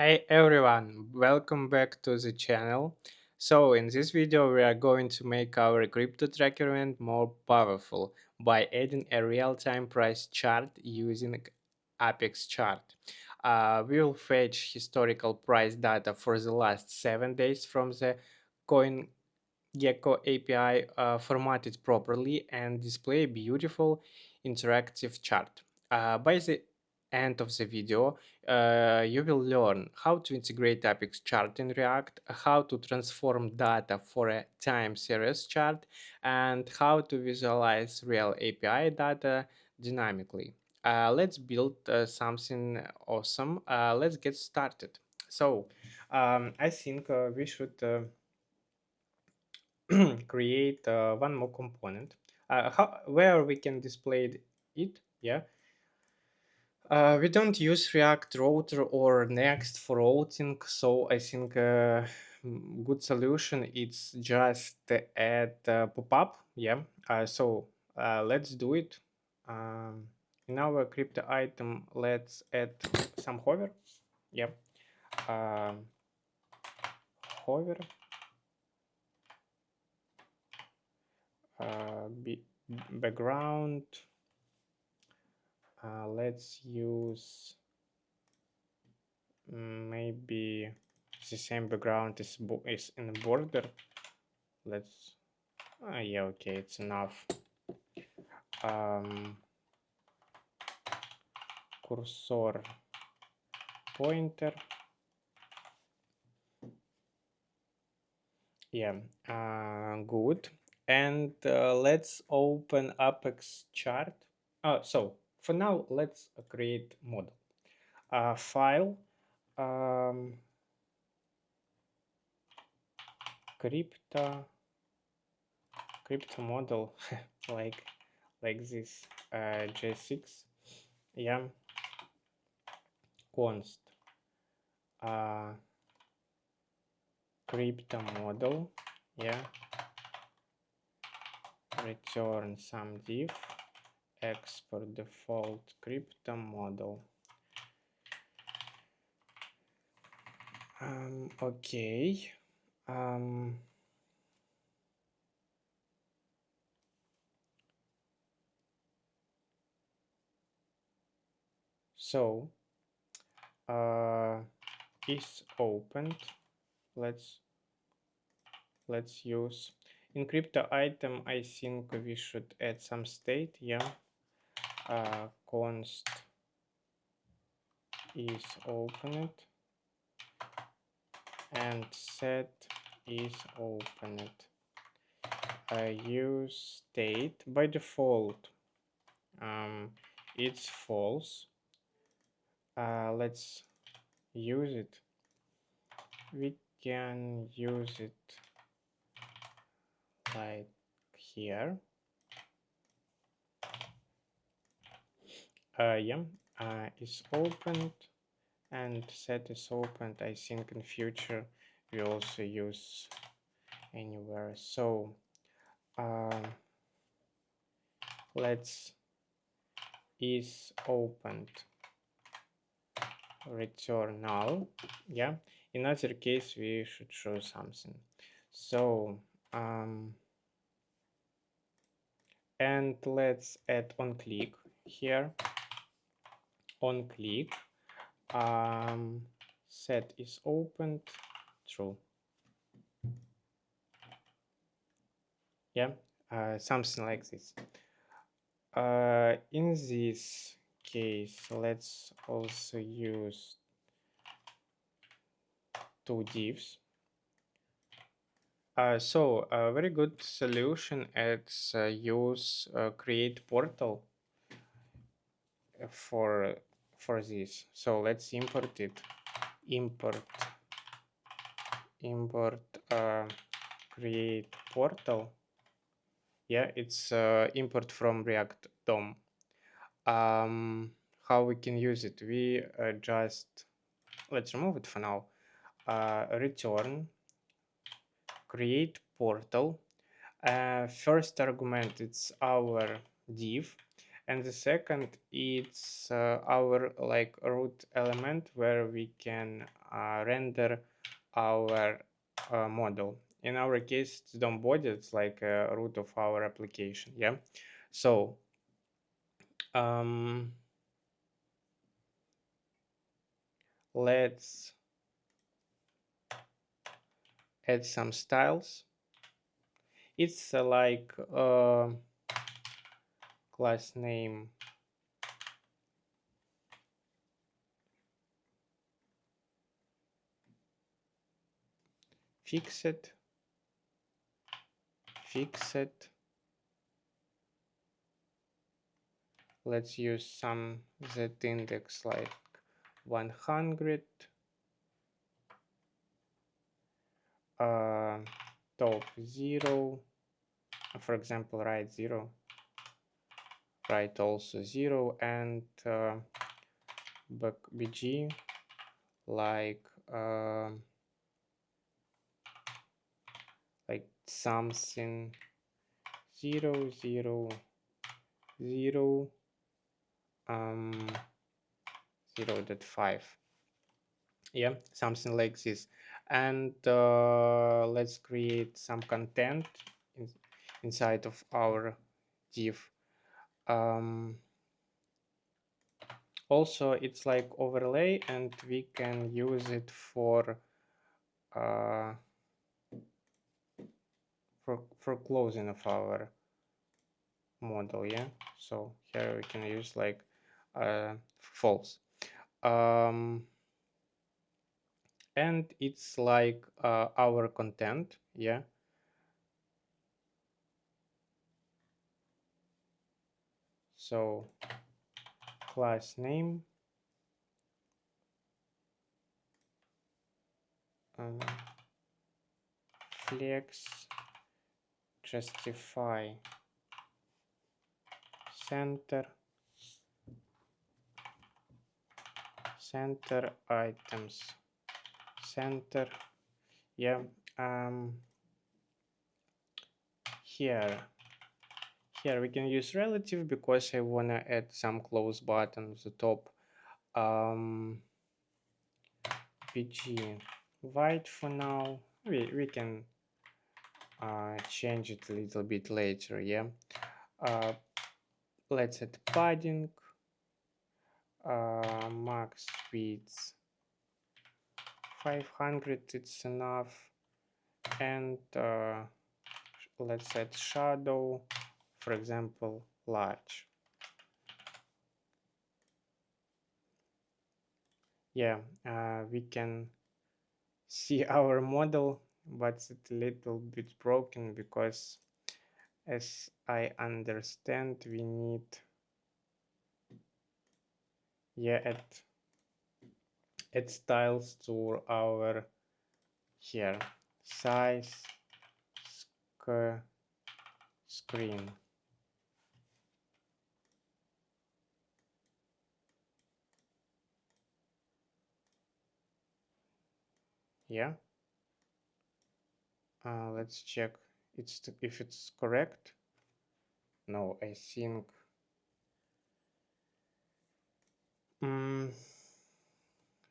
Hey everyone, welcome back to the channel. So in this video we are going to make our crypto tracker event more powerful by adding a real-time price chart using ApexChart. We will fetch historical price data for the last 7 days from the CoinGecko API, formatted properly and display a beautiful interactive chart. By the end of the video, you will learn how to integrate Apex chart in React, how to transform data for a time series chart, and how to visualize real API data dynamically. Let's build something awesome. Let's get started. So, I think we should create one more component where we can display it. Yeah, we don't use React Router or Next for routing, so I think good solution is just add pop-up. Yeah, let's do it. Um, in our crypto item, let's add some hover. Yeah, um, hover. Background. Let's use maybe the same background is in the border. Let's yeah, okay, it's enough. um, Cursor pointer. Yeah, good. And let's open Apex chart. So for now let's create model. File, um, crypto model like this, j6. Yeah, const crypto model. Yeah, return some div, export default crypto model. Okay. So is opened. Let's use in crypto item. I think we should add some state. Yeah, const is opened and set is opened. Use state by default. It's false. Let's use it. We can use it like here. Yeah, is opened and set is opened. I think in future we also use anywhere. So let's is opened return null. Yeah, in other case we should show something. So and let's add on click here. On click, set is opened true. Yeah, something like this. In this case, let's also use two divs. So a very good solution is use create portal for this. So let's import it. Import create portal. Yeah, it's import from React DOM. How we can use it? We just let's remove it for now. Return create portal. First argument, it's our div, And the second, it's our like root element where we can render our model. In our case, it's DOM body, it's like a root of our application. Yeah. So let's add some styles. It's like class name fixed, fixed. Let's use some z index like 100. Top 0, for example, write 0, write also 0, and bg like something 0 0 0 0.5. Yeah, something like this. And let's create some content inside of our div. Also, it's like overlay, and we can use it for closing of our model. Yeah, so here we can use like false. And it's like our content. Yeah. So class name, flex, justify, center, center items, center. Yeah. Here we can use relative because I wanna add some close button at the top. PG white for now. We can change it a little bit later. Yeah. Let's add padding, max width 500, it's enough, and let's add shadow, for example, large. Yeah, we can see our model, but it's a little bit broken because, as I understand, we need add styles to our here size screen. Yeah. Let's check if it's correct. No, I think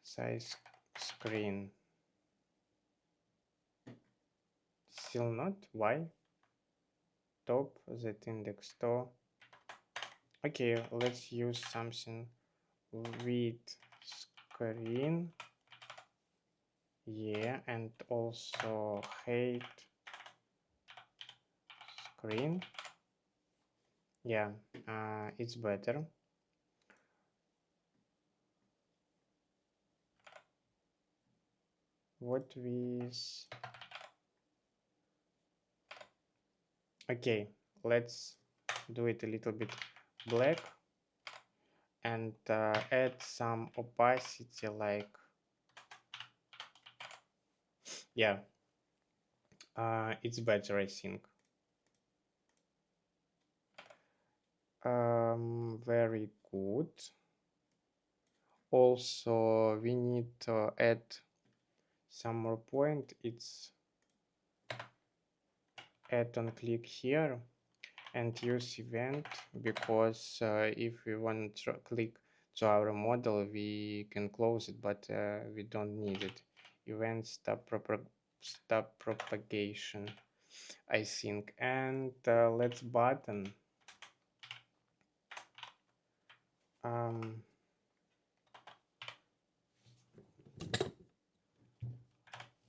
size screen still not. Why? Top z index to. Okay, let's use something with screen. Yeah, and also height screen. Yeah, it's better. What with? Okay, let's do it a little bit black and add some opacity, like, yeah, it's better, I think. Very good. Also, we need to add some more point. It's add on click here, and use event, because if we want to click to our model, we can close it, but we don't need it. Event stop propagation, I think. And let's button. Um,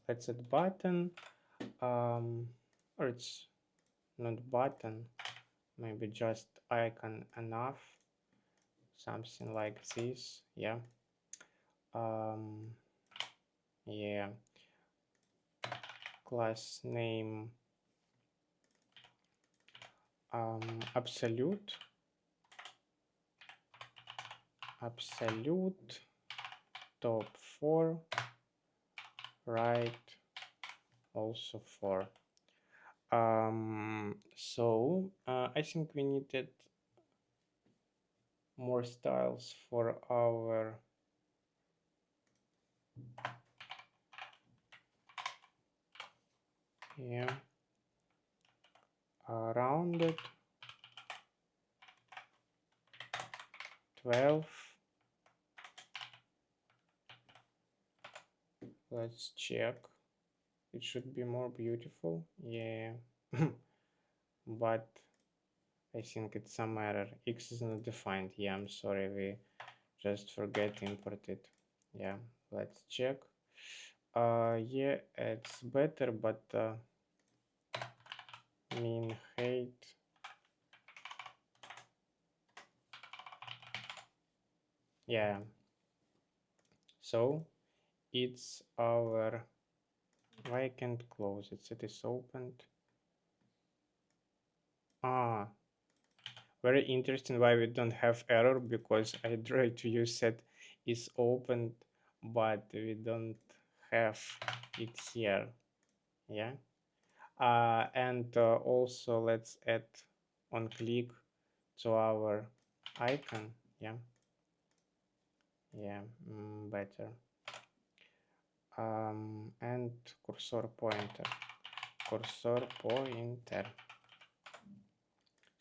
let's add button, or it's not button, maybe just icon enough, something like this. Yeah. Yeah, class name absolute top 4, right also 4. So I think we needed more styles for our rounded 12. Let's check. It should be more beautiful. Yeah. But I think it's some error. X is not defined. Yeah, I'm sorry, we just forget to import it. Yeah, let's check. Yeah, it's better, but mean height. Yeah. So it's our, why I can't close it? It is opened. Very interesting why we don't have error, because I try to use set is opened, but we don't have it here. Yeah. And also let's add on click to our icon. Yeah. Yeah, better. And cursor pointer.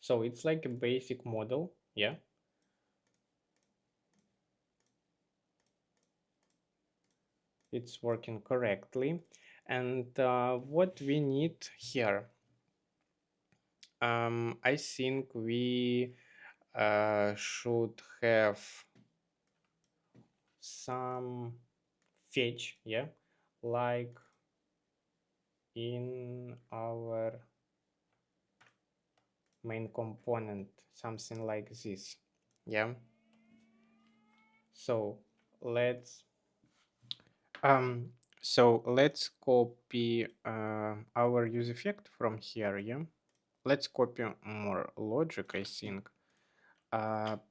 So it's like a basic model. Yeah. It's working correctly. And what we need here, I think we should have some fetch, yeah, like in our main component, something like this. Yeah. So let's let's copy our use effect from here. Yeah, let's copy more logic, I think.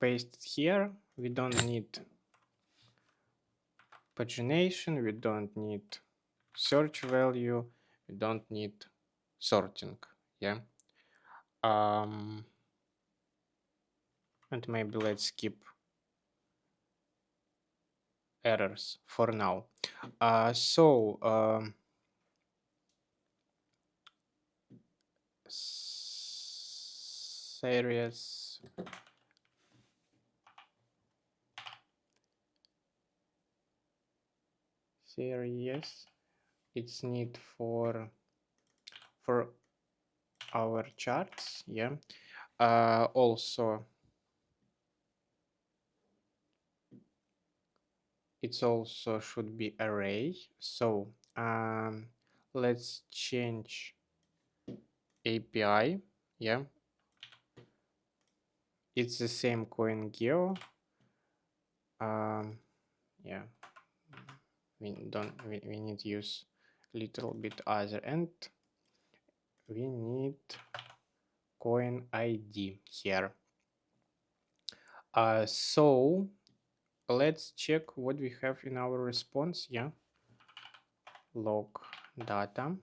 Paste here. We don't need pagination, we don't need search value, we don't need sorting. Yeah. And maybe let's skip errors for now. Series it's need for our charts. Yeah. Also it's also should be array. So let's change API. Yeah, it's the same CoinGecko. Yeah, we need to use little bit other, and we need coin ID here. So let's check what we have in our response. Yeah, log data.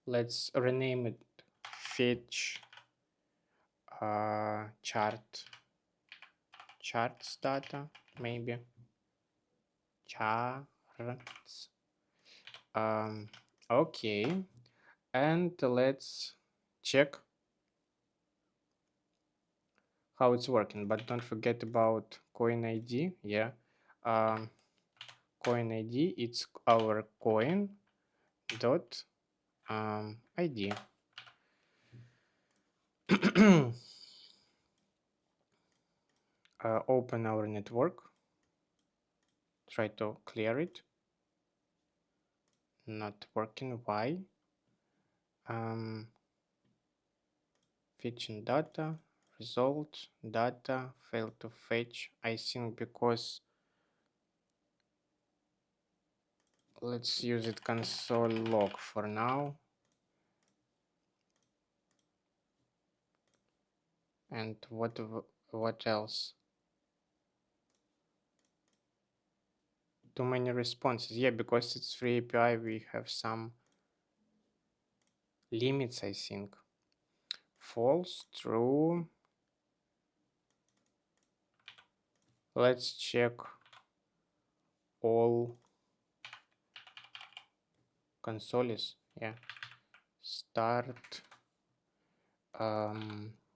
Let's rename it fetch charts data, maybe charts. Okay, and let's check how it's working. But don't forget about coin ID. Yeah, um, coin ID, it's our coin dot ID. Open our network, try to clear it. Not working. Why? Fetching data, result, data, failed to fetch. I think because let's use it console log for now. And what else? Too many responses. Yeah, because it's free API, we have some limits, I think. False, true. Let's check all consoles. Yeah, start.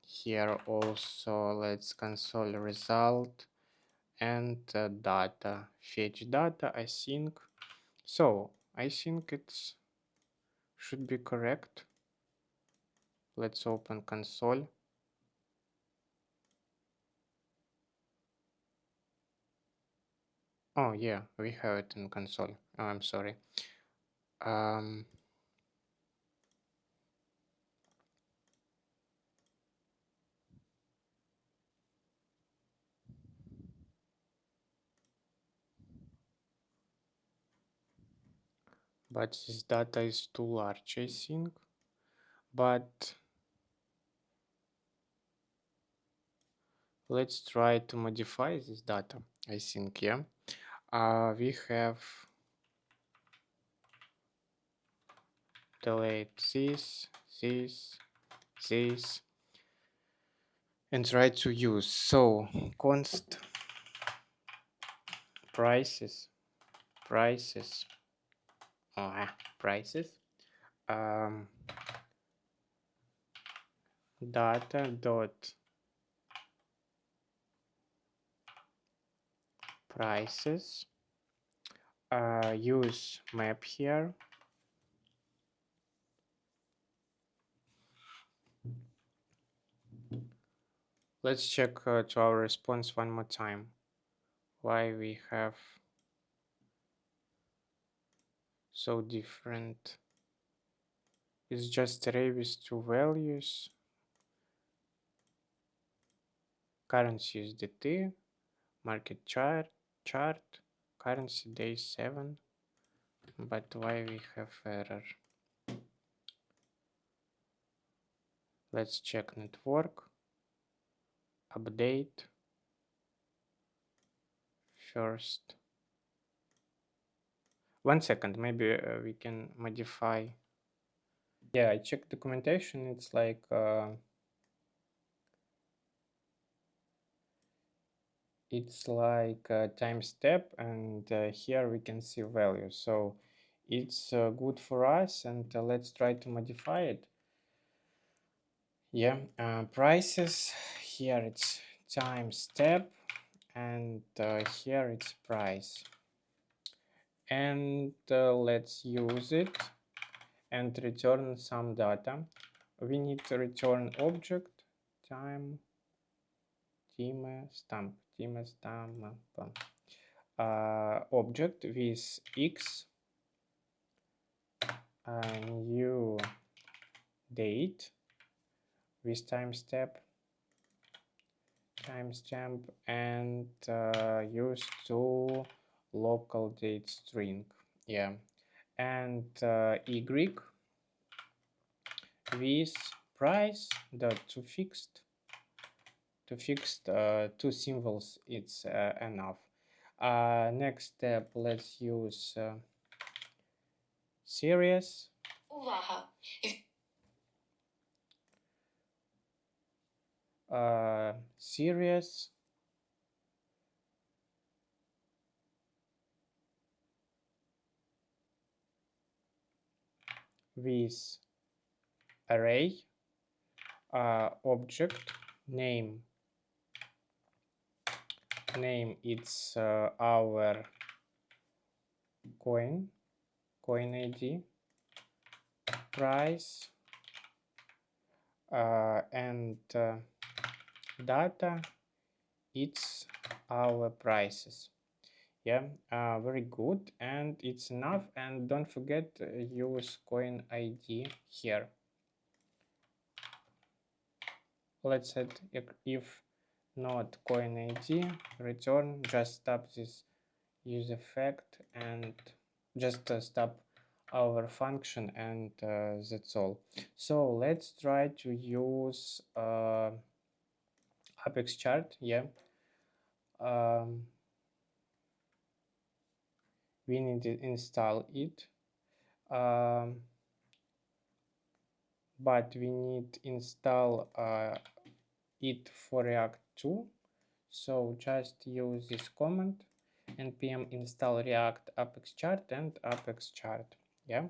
Here also let's console result and data, fetch data. I think so. I think it's should be correct. Let's open console. Oh yeah, we have it in console. Oh, I'm sorry. But this data is too large, I think. But let's try to modify this data. I think, yeah. We have delete this, this, and try to use. So const prices, prices, prices, um, data dot prices. Use map here. Let's check to our response one more time. Why we have so different? It's just array with two values. Currency USDT, market chart, currency day 7. But why we have error? Let's check network, update first. 1 second, maybe we can modify. Yeah, I checked documentation. It's like a time step, and here we can see value. So it's good for us, and let's try to modify it. Yeah, prices. Here it's time step, and here it's price. And let's use it and return some data. We need to return object time timestamp object with x new date with timestamp and use to local date string. Yeah, and y with price dot to fixed two symbols. It's enough. Next step, let's use series. Series with array object name it's our coin ID, price, and data it's our prices. Yeah, very good, and it's enough. And don't forget use coin ID here. Let's set if not coin ID return, just stop this use effect and just stop our function, and that's all. So let's try to use ApexChart. Yeah, we need to install it, but we need to install it for React too. So just use this command npm install react ApexChart and ApexChart. Yeah.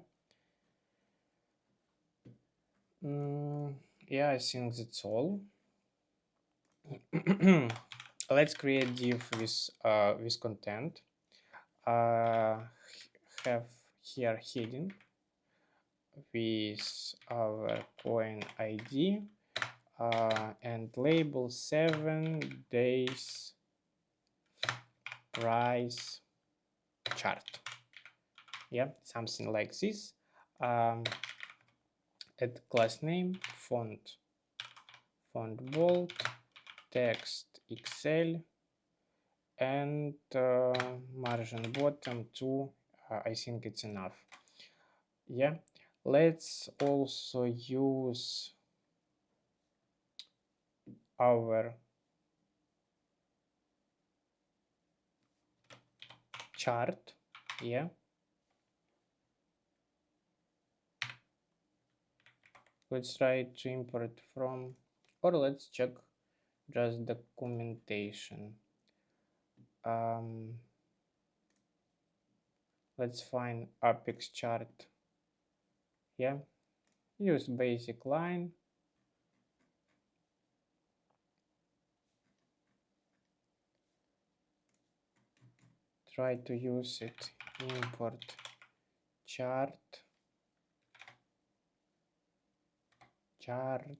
Yeah, I think that's all. Let's create div with content. Have here heading with our coin ID and label 7 days price chart. Yeah, something like this. Add class name, font bold, text XL, and margin bottom 2. I think it's enough. Yeah, let's also use our chart. Yeah, let's try to import from, or let's check just documentation. Let's find ApexChart. Yeah, use basic line. Try to use it. Import chart. Chart.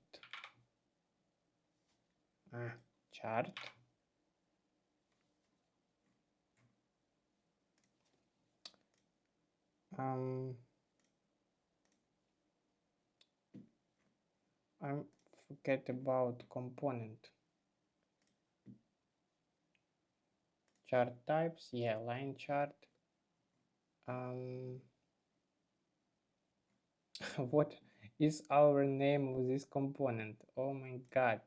I forget about component. Chart types, yeah, line chart. What is our name of this component? Oh my god.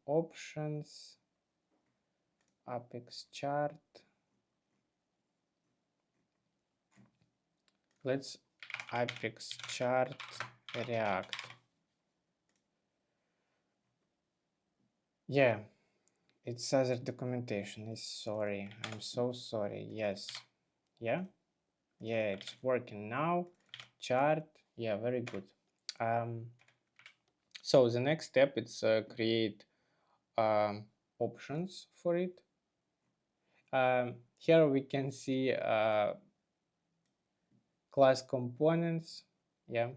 Options, ApexChart. Let's ApexChart React. Yeah, it's other documentation. Sorry, I'm so sorry. Yes, yeah, it's working now. Chart, yeah, very good. So the next step is create options for it. Here we can see class components. Yeah,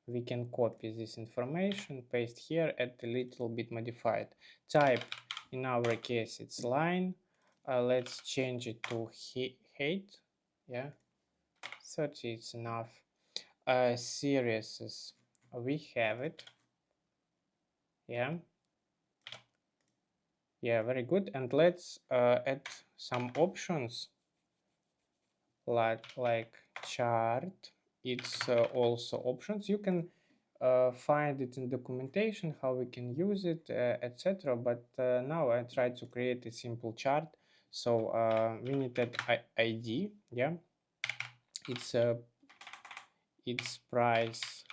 we can copy this information, paste here, add a little bit modified type. In our case it's line. Let's change it to height. Yeah, 30 is enough. Series, we have it. Yeah, very good. And let's add some options like chart. It's also options. You can find it in documentation how we can use it, etc. But now I try to create a simple chart. So we need that ID. Yeah, it's price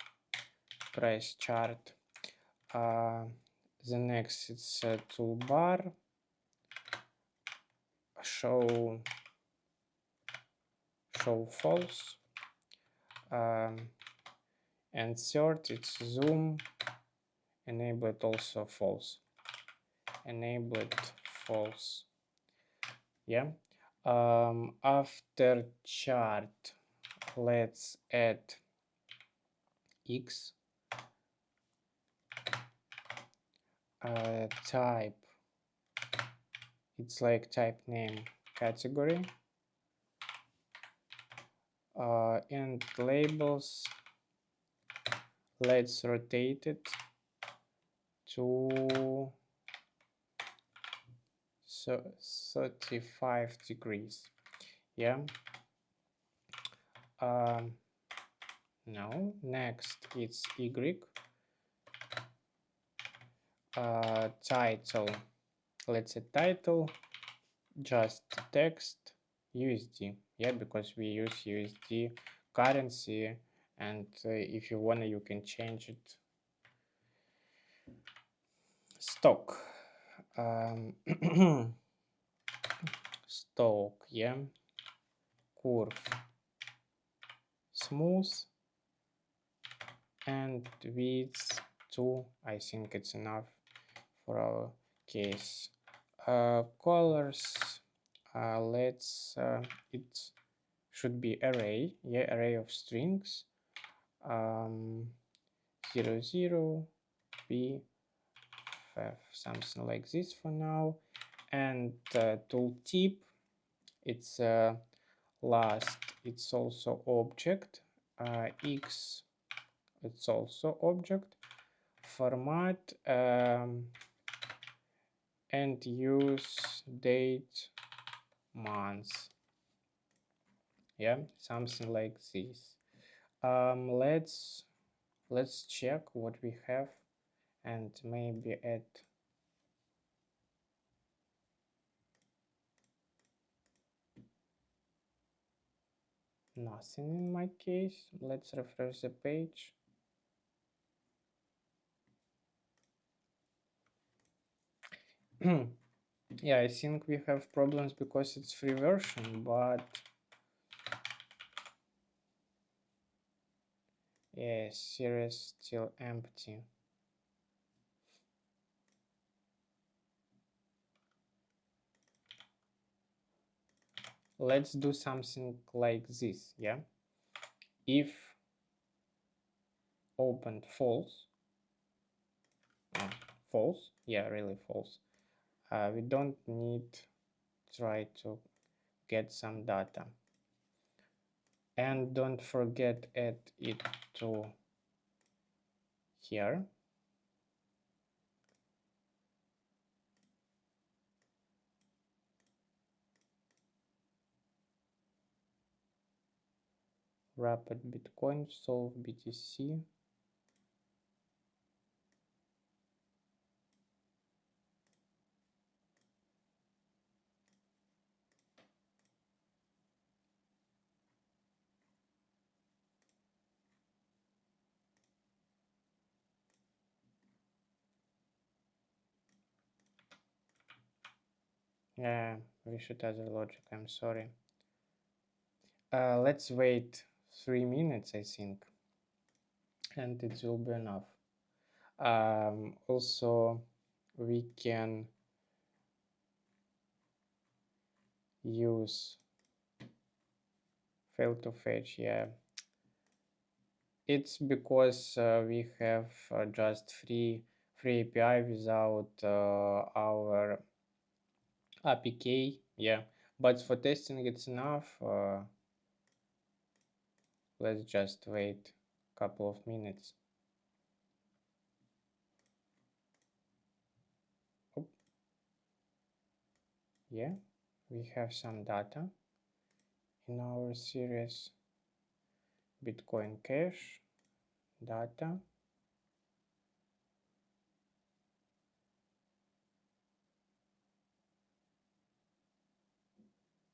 chart. The next it's toolbar, show false. and third, it's zoom, enable it also false, enable it false. Yeah. After chart, let's add x, type, it's like type name category, and labels, let's rotate it to 35 degrees. Yeah. No, next it's y, title, let's say title, just text USD. Yeah, because we use USD currency, and if you wanna, you can change it stock. Stock, yeah, curve smooth, and width 2. I think it's enough for our case. Colors, let's it should be array, yeah, array of strings, 0 0 b 5, something like this for now. And tooltip, it's last, it's also object, x, it's also object, format, and use date, month. Yeah, something like this. Let's check what we have and maybe add nothing in my case. Let's refresh the page. Yeah, I think we have problems because it's free version, but yeah, series still empty. Let's do something like this. Yeah, if opened false, false, yeah, really false, we don't need try to get some data, and don't forget add it to here. Rapid Bitcoin, solve BTC. Yeah, we should add the logic, I'm sorry. Let's wait 3 minutes, I think, and it will be enough. Also, we can use fail to fetch. Yeah, it's because we have just free API without our APK. Yeah, but for testing it's enough. Let's just wait a couple of minutes. Oh, yeah, we have some data in our series Bitcoin Cash data.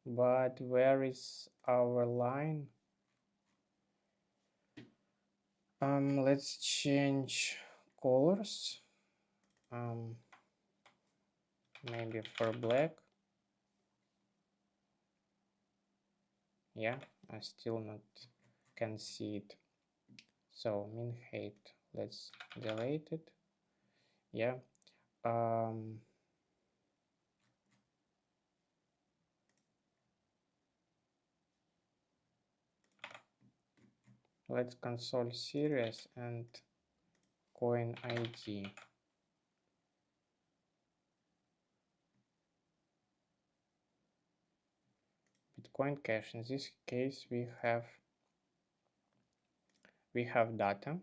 But where is our line? Let's change colors. Maybe for black. Yeah, I still not can see it. So min height, let's delete it. Yeah. Let's console series and coin ID. Bitcoin Cash. In this case, we have data.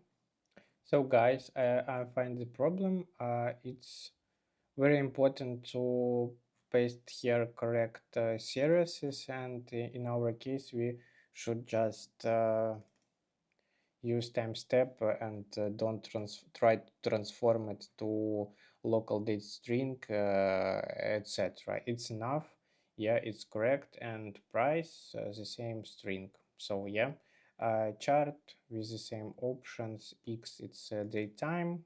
So guys, I find the problem. It's very important to paste here correct series, and in our case, we should just use timestamp and don't try to transform it to local date string, etc. It's enough. Yeah, it's correct, and price the same string. So yeah, chart with the same options. X, it's daytime,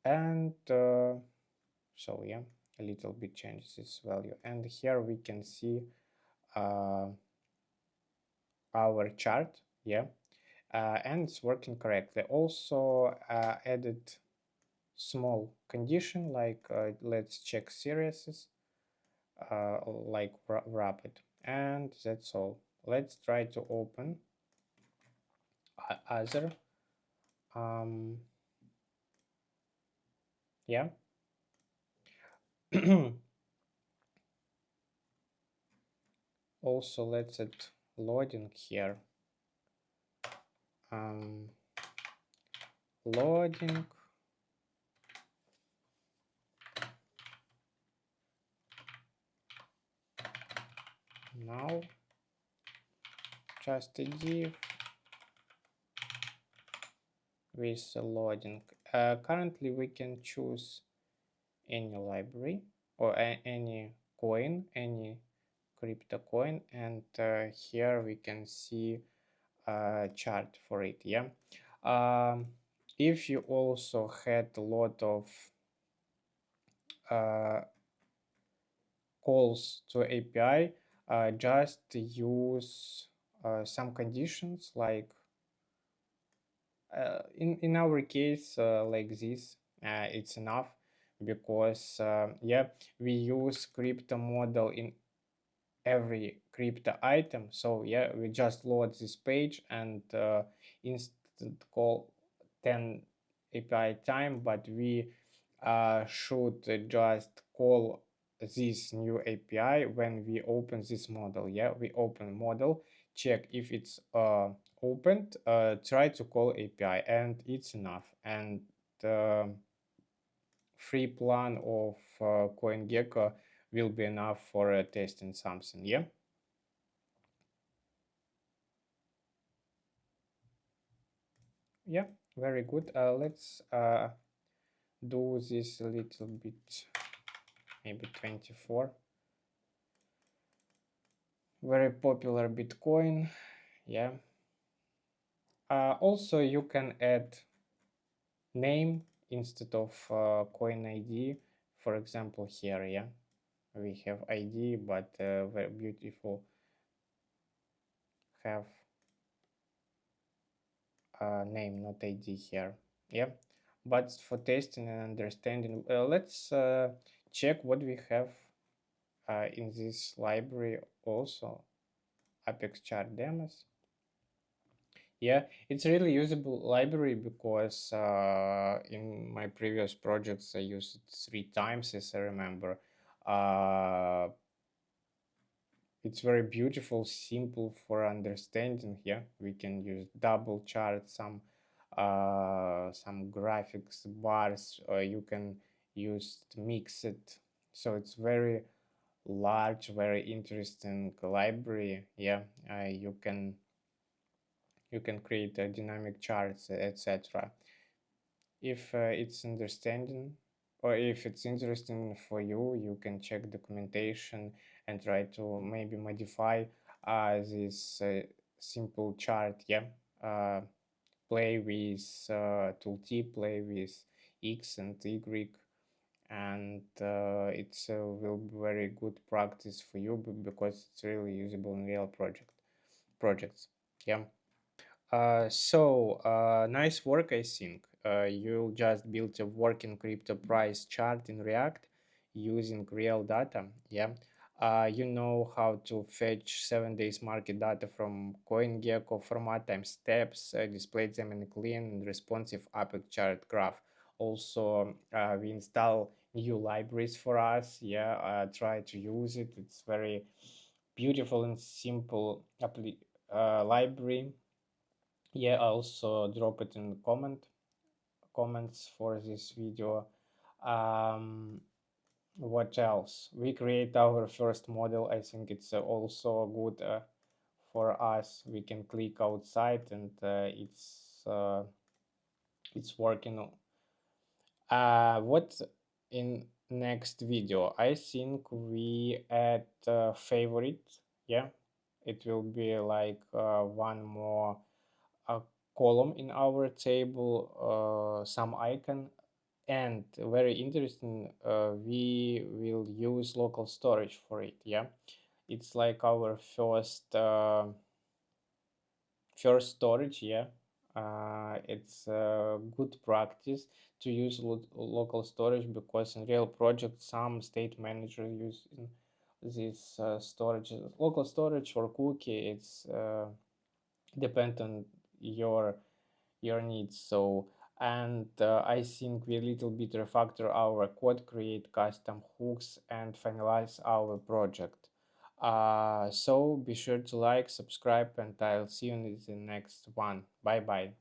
and so yeah, a little bit changes its value. And here we can see uh, our chart. Yeah, and it's working correctly. Also added small condition like let's check series, like wrap it, and that's all. Let's try to open other. Yeah. Also, let's add loading here. Loading. Now just a div with loading. Currently we can choose any library or any coin, any crypto coin, and here we can see a chart for it. Yeah. If you also had a lot of calls to API, just use some conditions like in our case like this. It's enough because yeah, we use crypto model in every crypto item. So yeah, we just load this page and instant call 10 API time, but we should just call this new API when we open this model. Yeah, we open model, check if it's opened, try to call API, and it's enough. And free plan of CoinGecko will be enough for testing something. Yeah. Yeah, very good. Let's do this a little bit, maybe 24. Very popular Bitcoin. Yeah. Also, you can add name instead of coin ID. For example, here, yeah, we have ID, but very beautiful have name, not ID here. Yeah, but for testing and understanding, let's check what we have in this library also. ApexChart demos. Yeah, it's a really usable library because in my previous projects I used it 3 times, as I remember. Uh, it's very beautiful, simple for understanding. Yeah, we can use double chart, some graphics bars, or you can use mix it. So it's very large, very interesting library. Yeah, you can create dynamic charts, etc. If it's understanding or if it's interesting for you, you can check documentation and try to maybe modify this simple chart. Yeah, play with tooltip, play with X and Y, and it's will be very good practice for you because it's really usable in real projects. Yeah. Nice work, I think. You just built a working crypto price chart in React using real data. Yeah. You know how to fetch 7 days market data from CoinGecko, format time steps, display them in a clean and responsive ApexChart graph. Also, we install new libraries for us. Yeah, try to use it. It's very beautiful and simple library. Yeah, also drop it in the comments for this video. um what else? We create our first model. I think it's also good for us. We can click outside and it's working. What in next video? I think we add favorite. Yeah, it will be like one more a column in our table, some icon, and very interesting, we will use local storage for it. Yeah, it's like our first storage. Yeah, it's a good practice to use local storage, because in real projects some state managers use this storage, local storage or cookie. It's depend on your your needs. So, and I think we little bit refactor our code, create custom hooks, and finalize our project. So be sure to like, subscribe, and I'll see you in the next one. Bye bye.